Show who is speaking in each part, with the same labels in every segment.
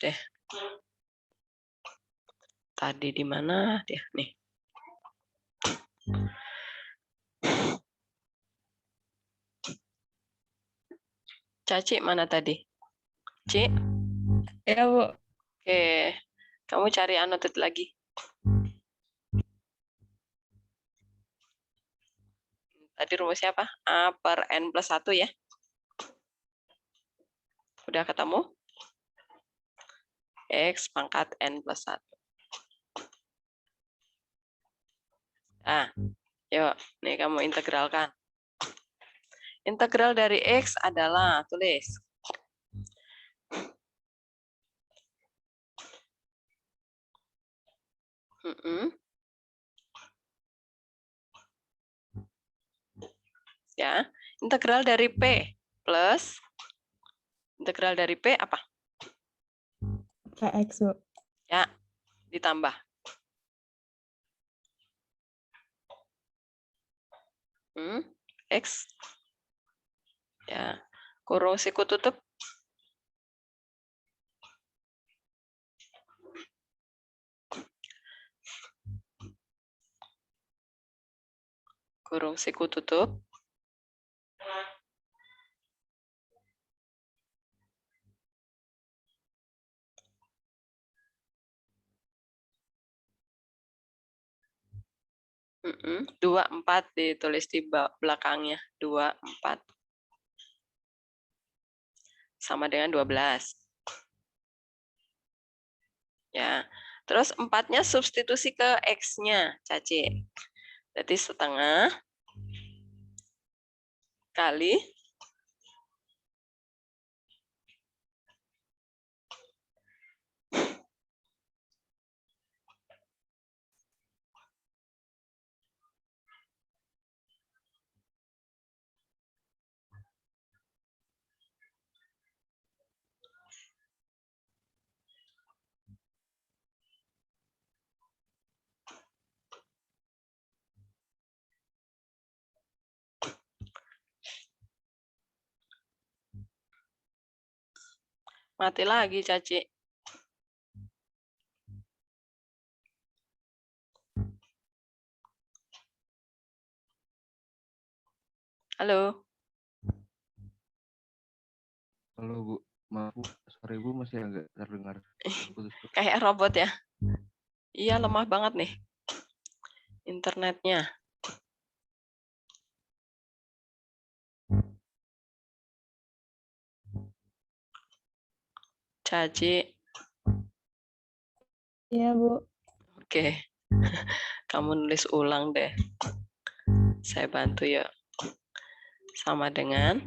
Speaker 1: deh. Tadi di mana dia? Nih. Caci mana tadi? Ci?
Speaker 2: Ya, Bu.
Speaker 1: Oke. Kamu cari annotate lagi. Tadi rumusnya apa? A per N plus 1 ya. Udah ketemu? X pangkat N plus 1. Nah, yuk. Nih kamu integralkan. Integral dari X adalah, tulis. Ya, integral dari P plus integral dari P apa?
Speaker 2: PX, Bu.
Speaker 1: Ya, ditambah. X. Ya, kurung siku tutup. Kurung siku tutup. Mm-mm. 24 ditulis di belakangnya. 24. Sama dengan 12. Ya, terus 4-nya substitusi ke X-nya, Caci. Berarti setengah kali mati lagi, Caci. Halo.
Speaker 3: Halo Bu, maaf Bu, suara Ibu masih agak terdengar putus-putus.
Speaker 1: Kayak robot ya. Iya, lemah banget nih internetnya. Caci.
Speaker 2: Iya, Bu.
Speaker 1: Oke. Kamu nulis ulang deh. Saya bantu ya. Sama dengan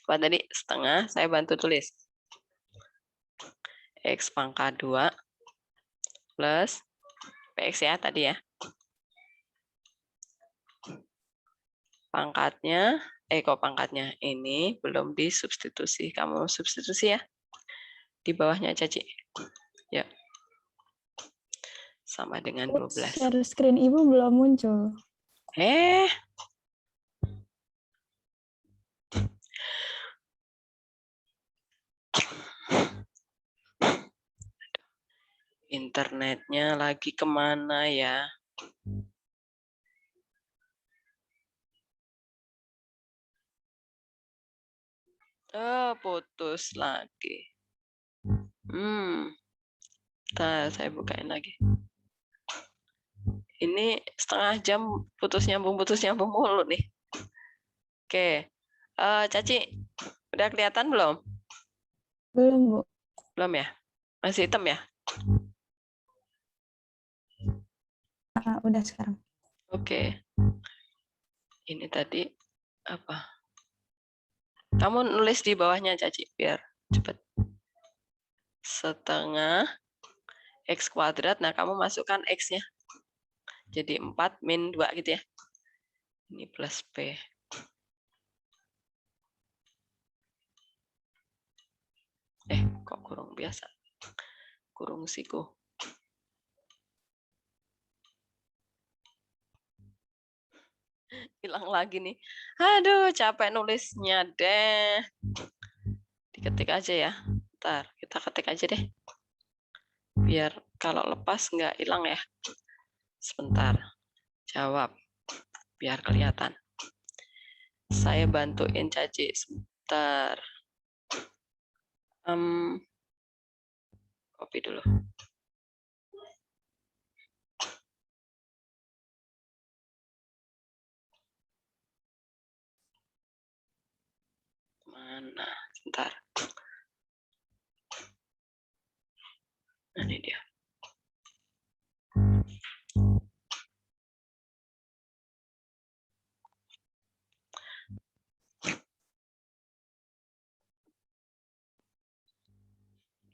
Speaker 1: apa tadi? Setengah, saya bantu tulis. X pangkat 2 plus PX ya tadi ya. Pangkatnya, kok pangkatnya? Ini belum disubstitusi. Kamu substitusi ya. Di bawahnya Caci. Ya. Sama dengan 12.
Speaker 2: Share screen Ibu belum muncul.
Speaker 1: Internetnya lagi kemana ya? Putus lagi. Saya bukain lagi. Ini setengah jam putus nyambung mulu nih. Oke. Caci, udah kelihatan belum?
Speaker 2: Belum, Bu.
Speaker 1: Belum ya? Masih hitam ya?
Speaker 2: Udah sekarang.
Speaker 1: Oke. Ini tadi apa? Kamu nulis di bawahnya, Caci, biar cepet. Setengah X kuadrat. Nah, kamu masukkan X-nya. Jadi 4 min 2 gitu ya. Ini plus P. Kok kurung biasa? Kurung siku. Hilang lagi nih. Aduh, capek nulisnya deh. Diketik aja ya. Bentar, kita ketik aja deh. Biar kalau lepas nggak hilang ya. Sebentar. Jawab. Biar kelihatan. Saya bantuin Caci sebentar. Copy dulu. Mana? Sebentar. Nah, ini dia.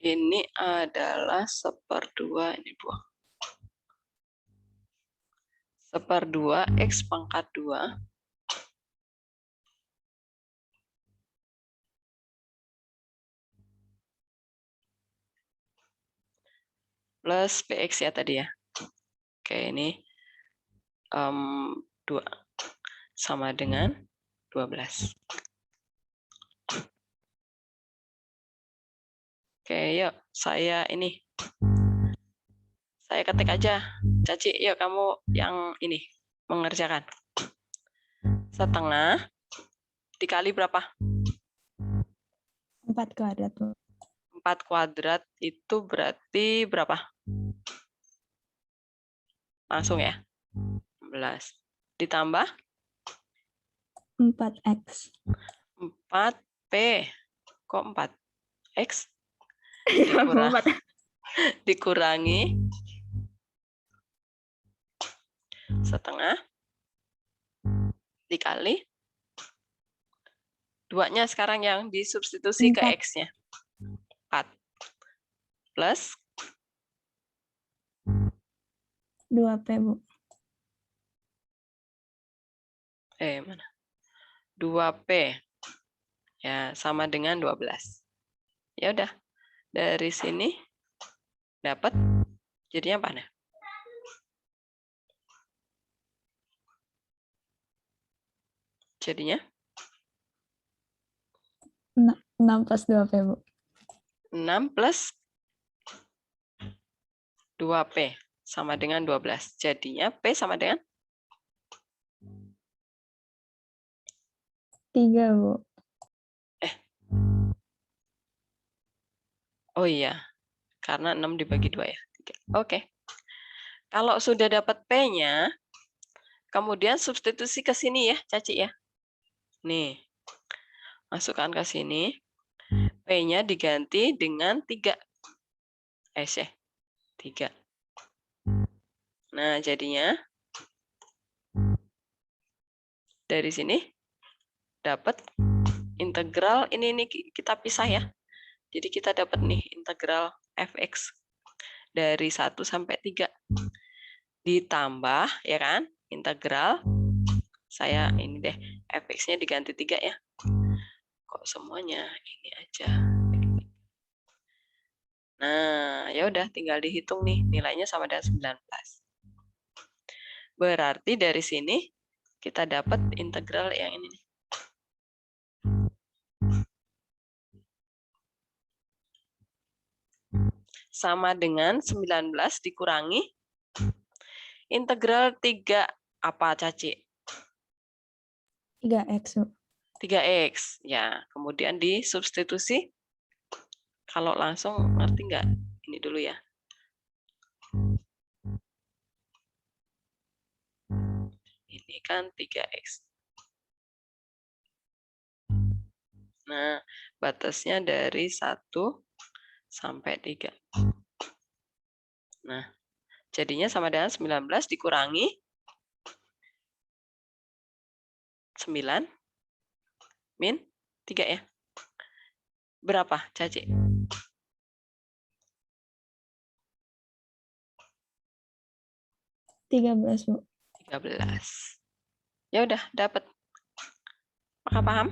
Speaker 1: Ini adalah 1/2, ini buang. 1/2 X pangkat 2 plus PX ya tadi ya. Oke, ini 2 sama dengan 12. Oke, yuk saya ketik aja. Caci, yuk kamu yang ini mengerjakan. 1/2 dikali berapa?
Speaker 2: 4 kuadrat, Bu.
Speaker 1: 4 kuadrat itu berarti berapa? Langsung ya. 16. Ditambah
Speaker 2: 4X.
Speaker 1: 4P. Kok 4? X dikurangi 1/2 dikali 2-nya sekarang yang disubstitusi ke
Speaker 2: 4.
Speaker 1: X-nya. 4 plus
Speaker 2: 2P, Bu.
Speaker 1: mana? 2P. Ya, sama dengan 12. Ya udah. Dari sini dapat jadinya apa? Jadinya
Speaker 2: 6 plus 2P, Bu.
Speaker 1: 6 plus 2P sama dengan 12. Jadinya P sama dengan
Speaker 2: 3, Bu.
Speaker 1: Oh iya, karena 6 dibagi 2 ya. 3. Oke. Kalau sudah dapat P-nya, kemudian substitusi ke sini ya, Caci ya. Nih, masukkan ke sini. P-nya diganti dengan 3. 3. Nah, jadinya dari sini dapat integral, ini kita pisah ya. Jadi kita dapat nih integral fx dari 1 sampai 3. Ditambah, ya kan, integral, saya ini deh, fx-nya diganti 3 ya. Kok semuanya ini aja. Nah, ya udah tinggal dihitung nih, nilainya sama dengan 19. Berarti dari sini kita dapat integral yang ini nih. Sama dengan 19 dikurangi integral 3 apa, Caci?
Speaker 2: 3X, Bu.
Speaker 1: 3X. Ya, kemudian disubstitusi. Kalau langsung ngerti nggak? Ini dulu ya. Ini kan 3X. Nah, batasnya dari 1 sampai 3. Nah, jadinya sama dengan 19 dikurangi 9 min 3 ya. Berapa, Caci?
Speaker 2: 13, Bu.
Speaker 1: 13. Ya udah, dapat. Apakah paham?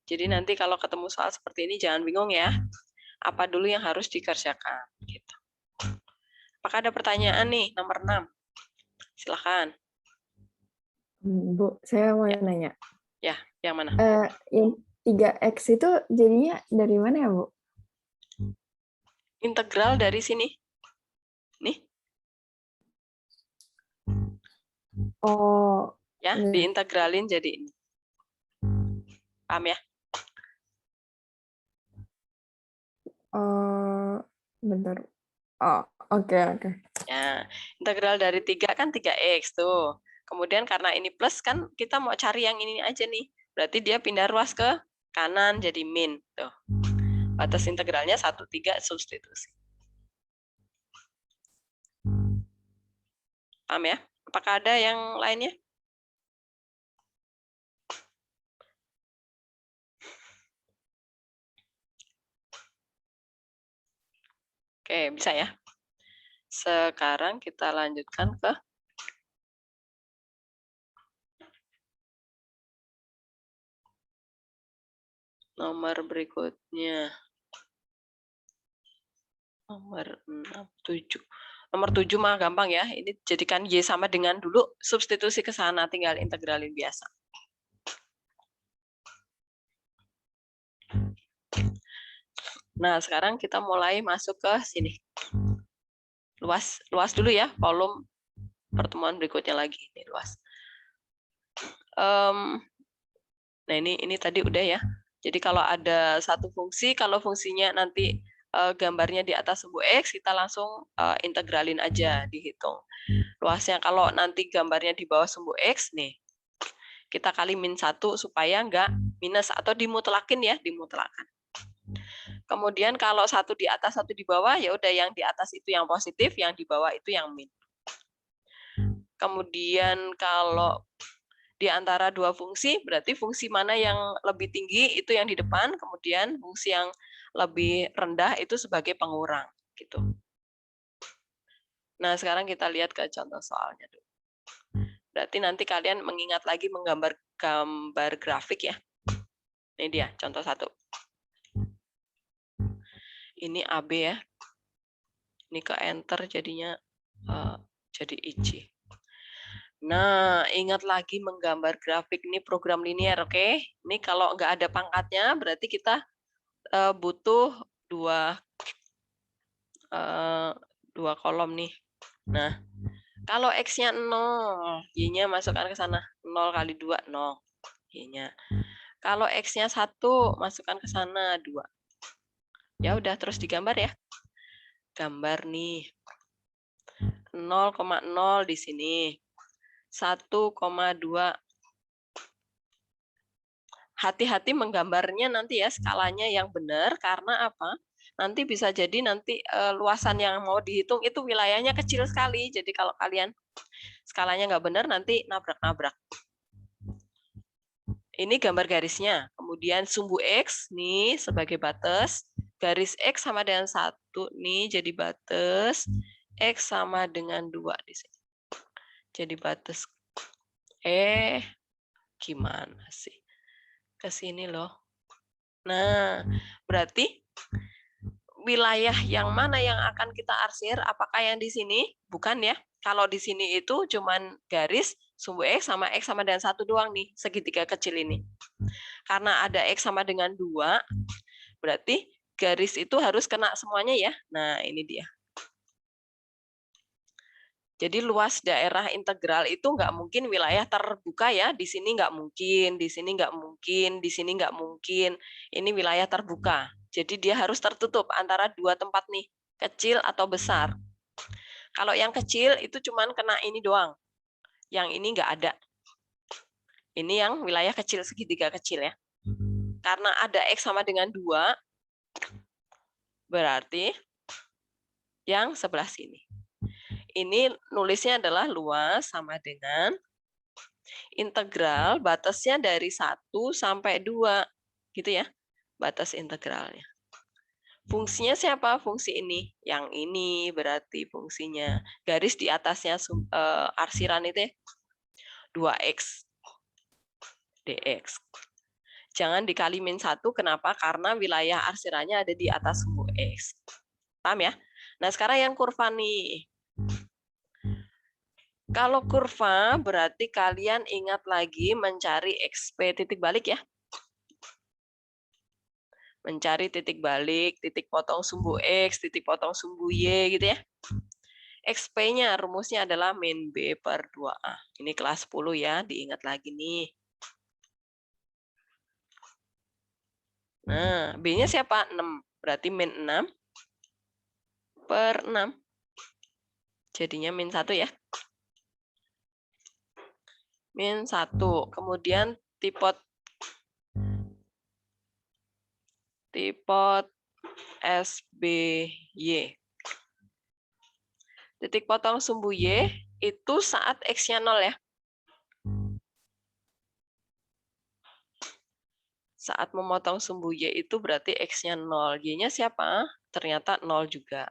Speaker 1: Jadi nanti kalau ketemu soal seperti ini jangan bingung ya. Apa dulu yang harus dikerjakan gitu. Apakah ada pertanyaan nih nomor 6? Silakan.
Speaker 4: Bu, saya mau nanya.
Speaker 1: Ya, yang mana?
Speaker 2: 3X itu jadinya dari mana ya, Bu?
Speaker 1: Integral dari sini. Nih,
Speaker 2: Oh,
Speaker 1: ya,
Speaker 2: iya.
Speaker 1: diintegralin jadi ini. Paham ya?
Speaker 2: Bentar. Oh, oke.
Speaker 1: Ya, integral dari 3 kan 3X tuh. Kemudian karena ini plus kan kita mau cari yang ini aja nih. Berarti dia pindah ruas ke kanan jadi min. Tuh. Batas integralnya 1,3 substitusi. Paham ya? Apakah ada yang lainnya? Oke, bisa ya. Sekarang kita lanjutkan ke nomor berikutnya. Nomor 7. Nomor 7 mah gampang ya. Ini jadikan Y sama dengan dulu, substitusi ke sana, tinggal integralin biasa. Nah, sekarang kita mulai masuk ke sini. Luas dulu ya, kolom pertemuan berikutnya lagi. Ini luas. Nah, ini tadi udah ya. Jadi kalau ada satu fungsi, kalau fungsinya nanti gambarnya di atas sumbu X, kita langsung integralin aja, dihitung. Luasnya kalau nanti gambarnya di bawah sumbu X, nih, kita kali -1 supaya nggak minus, atau dimutlakin ya, dimutlakan. Kemudian kalau satu di atas, satu di bawah, ya udah yang di atas itu yang positif, yang di bawah itu yang min. Kemudian kalau di antara dua fungsi, berarti fungsi mana yang lebih tinggi itu yang di depan, kemudian fungsi yang lebih rendah itu sebagai pengurang, gitu. Nah, sekarang kita lihat ke contoh soalnya dulu. Berarti nanti kalian mengingat lagi menggambar grafik ya. Ini dia contoh 1. Ini AB ya. Ini ke enter jadinya jadi IC. Nah, ingat lagi menggambar grafik ini program linear, oke? Ini kalau nggak ada pangkatnya, berarti kita butuh dua kolom nih. Nah, kalau X-nya 0, Y-nya masukkan ke sana. 0 kali 2, 0. Y-nya. Kalau X-nya 1, masukkan ke sana 2. Ya udah, terus digambar ya. Gambar nih. 0,0 di sini. 1,2. Hati-hati menggambarnya nanti ya, skalanya yang benar, karena apa? Nanti bisa jadi nanti luasan yang mau dihitung itu wilayahnya kecil sekali. Jadi kalau kalian skalanya nggak benar, nanti nabrak-nabrak. Ini gambar garisnya. Kemudian sumbu X nih sebagai batas. Garis X sama dengan 1 nih jadi batas. X sama dengan 2 di sini. Jadi batas. Gimana sih? Ke sini loh. Nah, berarti wilayah yang mana yang akan kita arsir? Apakah yang di sini? Bukan ya. Kalau di sini itu cuman garis sumbu X sama dengan 1 doang nih, segitiga kecil ini. Karena ada X sama dengan 2, berarti garis itu harus kena semuanya ya. Nah, ini dia. Jadi luas daerah integral itu nggak mungkin wilayah terbuka ya. Di sini nggak mungkin, di sini nggak mungkin, di sini nggak mungkin. Ini wilayah terbuka. Jadi dia harus tertutup antara dua tempat nih, kecil atau besar. Kalau yang kecil itu cuman kena ini doang. Yang ini nggak ada. Ini yang wilayah kecil, segitiga kecil ya. Karena ada X sama dengan 2, berarti yang sebelah sini. Ini nulisnya adalah luas sama dengan integral batasnya dari 1 sampai 2. Gitu ya, batas integralnya. Fungsinya siapa? Fungsi ini. Yang ini berarti fungsinya. Garis di atasnya arsiran itu ya, 2X dx. Jangan dikali -1, kenapa? Karena wilayah arsirannya ada di atas sumbu X. Paham ya? Nah, sekarang yang kurva nih. Kalau kurva berarti kalian ingat lagi mencari XP titik balik ya. Mencari titik balik, titik potong sumbu X, titik potong sumbu Y gitu ya. XP-nya rumusnya adalah min B per 2A. Ini kelas 10 ya, diingat lagi nih. Nah, B-nya siapa? 6. Berarti min 6 per 6. Jadinya min 1 ya. Min 1. Kemudian tipot SBY. Titik potong sumbu Y itu saat X-nya 0 ya. Saat memotong sumbu Y itu berarti X-nya 0. Y-nya siapa? Ternyata 0 juga.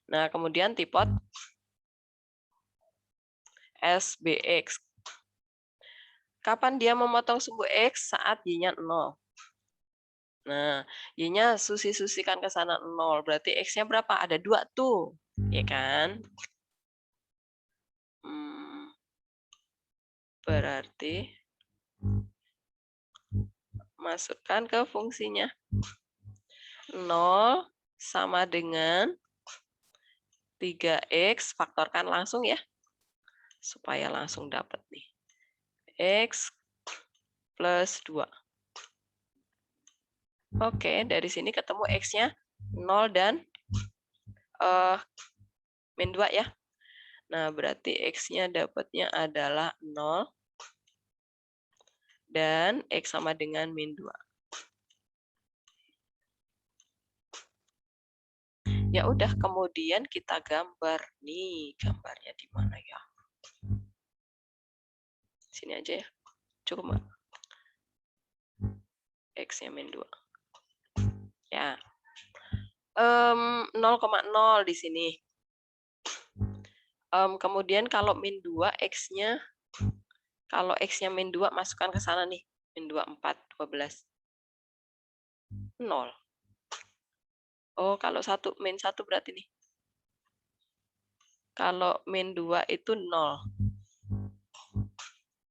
Speaker 1: Nah, kemudian tipot SBX. Kapan dia memotong sumbu X? Saat Y-nya 0. Nah, Y-nya susi-susikan ke sana 0. Berarti X-nya berapa? Ada 2 tuh. Ya kan? Berarti masukkan ke fungsinya. 0 sama dengan 3X, faktorkan langsung ya. Supaya langsung dapat nih. X plus 2. Oke, dari sini ketemu X-nya 0 dan min 2 ya. Nah, berarti X-nya dapatnya adalah 0 dan X sama dengan min 2. Ya udah, kemudian kita gambar nih. Gambarnya di mana ya? Sini aja ya. Cukup nggak? X-nya min 2. Ya. 0,0 di sini. Kemudian kalau min 2 X-nya, kalau X-nya min 2 masukkan ke sana nih. Min 2, 4, 12. 0. Oh, kalau min 1 berarti nih. Kalau min 2 itu 0.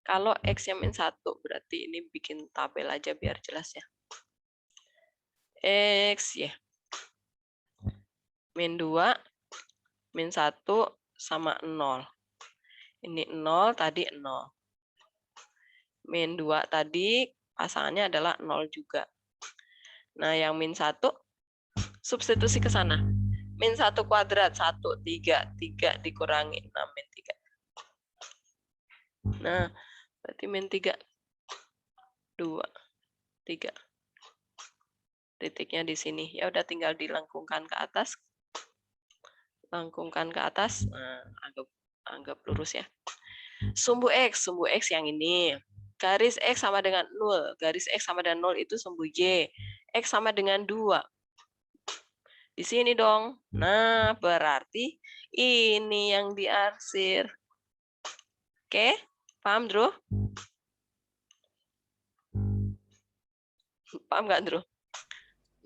Speaker 1: Kalau X-nya min 1 berarti ini bikin tabel aja biar jelas ya. X ya. Min 2, min 1 sama 0. Ini 0, tadi 0. Min 2 tadi pasangannya adalah 0 juga. Nah, yang min 1 substitusi ke sana. Min 1 kuadrat, 1, 3. 3 dikurangi 6, min 3. Nah, berarti min 3. 2, 3. Titiknya di sini. Ya udah tinggal dilengkungkan ke atas. Lengkungkan ke atas. Nah, anggap lurus ya. Sumbu X yang ini. Garis X sama dengan 0. Garis X sama dengan 0 itu sumbu Y. X sama dengan 2. Di sini dong. Nah, berarti ini yang diarsir. Oke, paham, Drew? Paham nggak, Drew?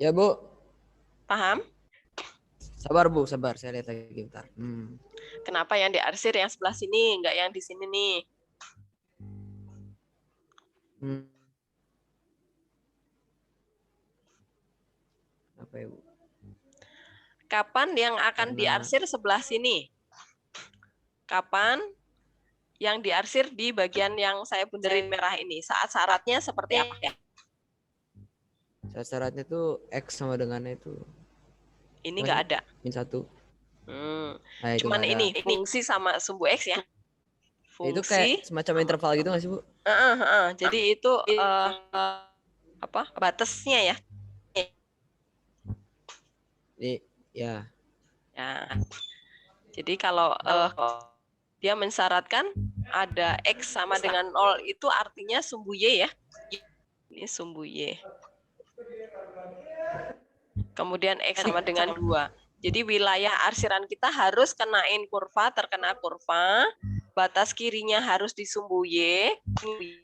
Speaker 4: Ya, Bu.
Speaker 1: Paham?
Speaker 4: Sabar, Bu, sabar. Saya lihat lagi bentar.
Speaker 1: Kenapa yang diarsir yang sebelah sini, nggak yang di sini nih?
Speaker 4: Apa ya, Bu?
Speaker 1: Kapan yang akan diarsir sebelah sini? Kapan yang diarsir di bagian yang saya bunderin merah ini? Saat syaratnya seperti apa ya?
Speaker 4: Saat syaratnya tuh X sama dengannya itu.
Speaker 1: Ini nggak ada.
Speaker 4: Min 1. Nah, itu
Speaker 1: Cuman
Speaker 4: nggak ada.
Speaker 1: ini fungsi sama sumbu X ya.
Speaker 4: Itu kayak semacam interval gitu nggak sih, Bu?
Speaker 1: Jadi itu apa? Batasnya ya.
Speaker 4: Ya.
Speaker 1: Jadi kalau dia mensyaratkan ada X sama dengan 0 itu artinya sumbu Y ya. Ini sumbu Y. Kemudian X sama dengan 2. Jadi wilayah arsiran kita harus kenain kurva, terkena kurva. Batas kirinya harus di sumbu Y.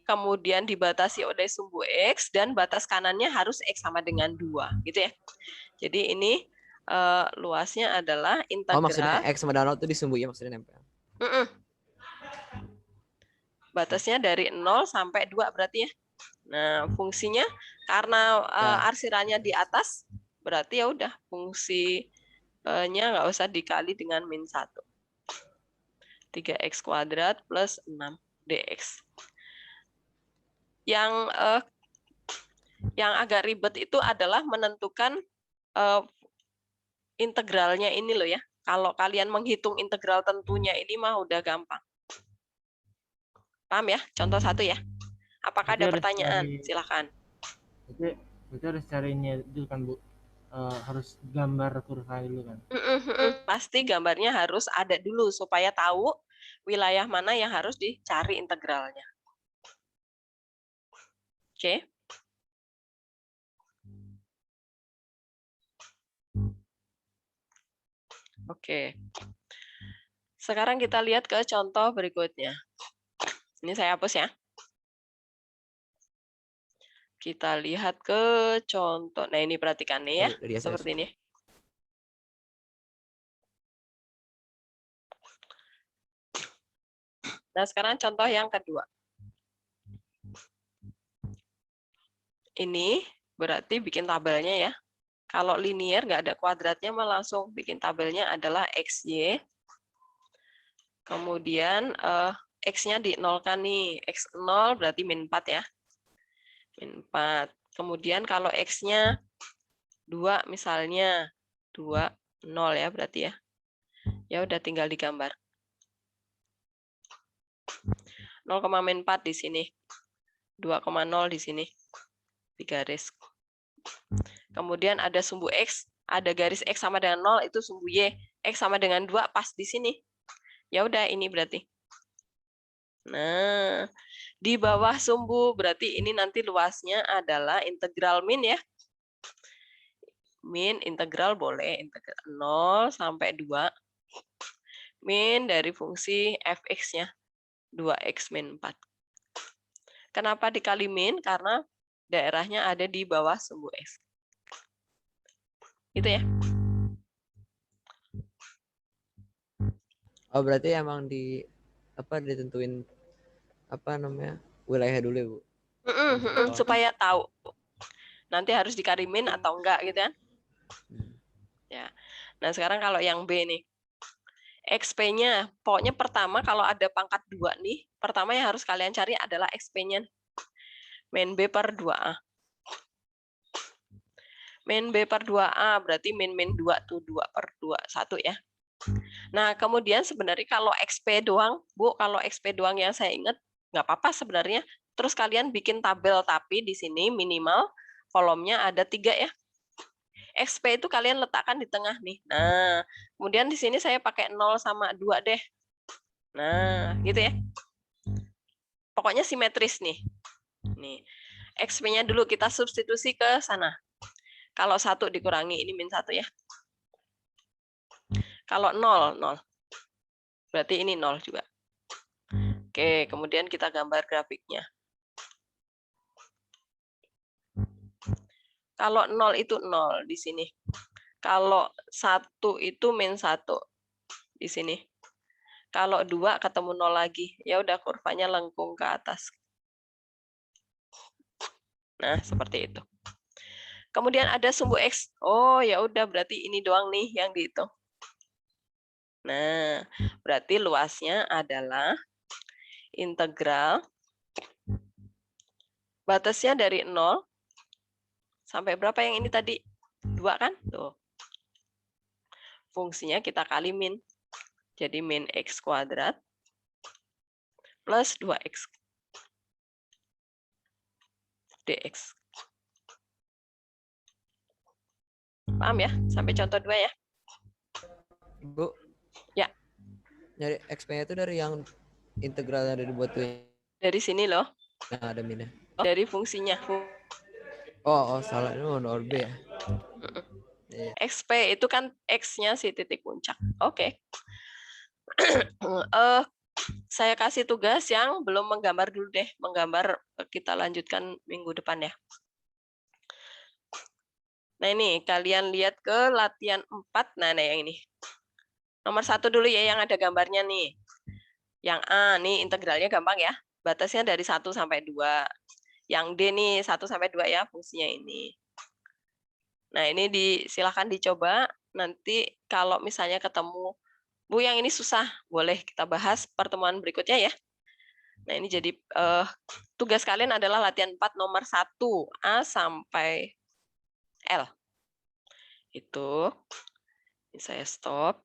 Speaker 1: Kemudian dibatasi oleh sumbu X. Dan batas kanannya harus X sama dengan 2. Gitu ya. Jadi ini luasnya adalah integral.
Speaker 4: Oh, maksudnya X sama dengan 0 itu di sumbu Y maksudnya nempel.
Speaker 1: Batasnya dari 0 sampai 2 berarti ya. Nah, fungsinya karena
Speaker 4: Ya.
Speaker 1: arsirannya di atas, berarti ya udah fungsinya nggak usah dikali dengan min 1. 3x kuadrat plus 6 dx. Yang agak ribet itu adalah menentukan integralnya ini loh ya. Kalau kalian menghitung integral tentunya ini mah udah gampang. Paham ya? Contoh 1 ya. Apakah
Speaker 5: Berarti
Speaker 1: ada
Speaker 5: harus
Speaker 1: pertanyaan?
Speaker 5: cari-
Speaker 1: Silakan.
Speaker 5: Berarti harus cari ini dulu kan Bu. Harus gambar kurva dulu kan.
Speaker 1: Pasti gambarnya harus ada dulu supaya tahu wilayah mana yang harus dicari integralnya. Oke. Oke. Sekarang kita lihat ke contoh berikutnya. Ini saya hapus ya. Kita lihat ke contoh. Nah, ini perhatikan nih ya.
Speaker 4: Dari SS.
Speaker 1: Seperti ini. Nah, sekarang contoh yang kedua. Ini berarti bikin tabelnya ya. Kalau linear nggak ada kuadratnya, mah langsung bikin tabelnya adalah XY. Kemudian X-nya dinolkan nih. X0 berarti min 4 ya. Min 4. Kemudian kalau X-nya 2 misalnya. 2, 0 ya berarti ya. Ya udah tinggal digambar. 0,4 di sini. 2,0 di sini. Digaris. Kemudian ada sumbu X, ada garis X sama dengan 0 itu sumbu Y. X sama dengan 2 pas di sini. Ya udah ini berarti. Nah, di bawah sumbu berarti ini nanti luasnya adalah integral min ya. Min integral boleh integral 0 sampai 2. Min dari fungsi fx-nya 2x min 4. Kenapa dikali min? Karena daerahnya ada di bawah sumbu X. Gitu ya.
Speaker 4: Oh, berarti emang ditentuin wilayah dulu ya, Bu.
Speaker 1: Supaya tahu nanti harus dikali min atau enggak gitu kan. Ya. Nah, sekarang kalau yang B nih. XP-nya, pokoknya pertama kalau ada pangkat 2 nih, pertama yang harus kalian cari adalah XP-nya. Min B per 2A. Min B per 2A berarti min 2 tuh 2 per 2, 1 ya. Nah, kemudian sebenarnya kalau XP doang, Bu, kalau XP doang yang saya ingat, nggak apa-apa sebenarnya. Terus kalian bikin tabel, tapi di sini minimal kolomnya ada 3 ya. XP itu kalian letakkan di tengah nih. Nah, kemudian di sini saya pakai 0 sama 2 deh. Nah, gitu ya. Pokoknya simetris nih. Nih. XP-nya dulu kita substitusi ke sana. Kalau 1 dikurangi, ini min 1 ya. Kalau 0, 0. Berarti ini 0 juga. Oke, kemudian kita gambar grafiknya. Kalau 0 itu 0 di sini. Kalau 1 itu min 1 di sini. Kalau 2 ketemu 0 lagi. Ya udah kurvanya lengkung ke atas. Nah, seperti itu. Kemudian ada sumbu X. Oh, ya udah berarti ini doang nih yang dihitung. Nah, berarti luasnya adalah integral batasnya dari 0 sampai berapa yang ini tadi? 2 kan? Tuh. Fungsinya kita kali min. Jadi min X kuadrat plus 2X dx. Paham ya? Sampai contoh 2 ya?
Speaker 4: Bu.
Speaker 1: Ya.
Speaker 4: Nyari XP-nya itu dari yang integralnya dari buat tuh.
Speaker 1: Dari sini loh.
Speaker 4: Nah, ada minnya.
Speaker 1: Dari fungsinya.
Speaker 4: Oh, salah. Ini nomor B ya.
Speaker 1: XP itu kan X-nya si titik puncak. Oke. Saya kasih tugas yang belum menggambar dulu deh. Menggambar kita lanjutkan minggu depan ya. Nah ini, kalian lihat ke latihan 4. Nah yang ini. Nomor 1 dulu ya yang ada gambarnya nih. Yang A, nih integralnya gampang ya. Batasnya dari 1 sampai 2. Yang D nih 1 sampai 2 ya fungsinya ini. Nah, ini silakan dicoba. Nanti kalau misalnya ketemu, Bu yang ini susah, boleh kita bahas pertemuan berikutnya ya. Nah, ini jadi tugas kalian adalah latihan 4 nomor 1 A sampai L. Itu. Ini saya stop.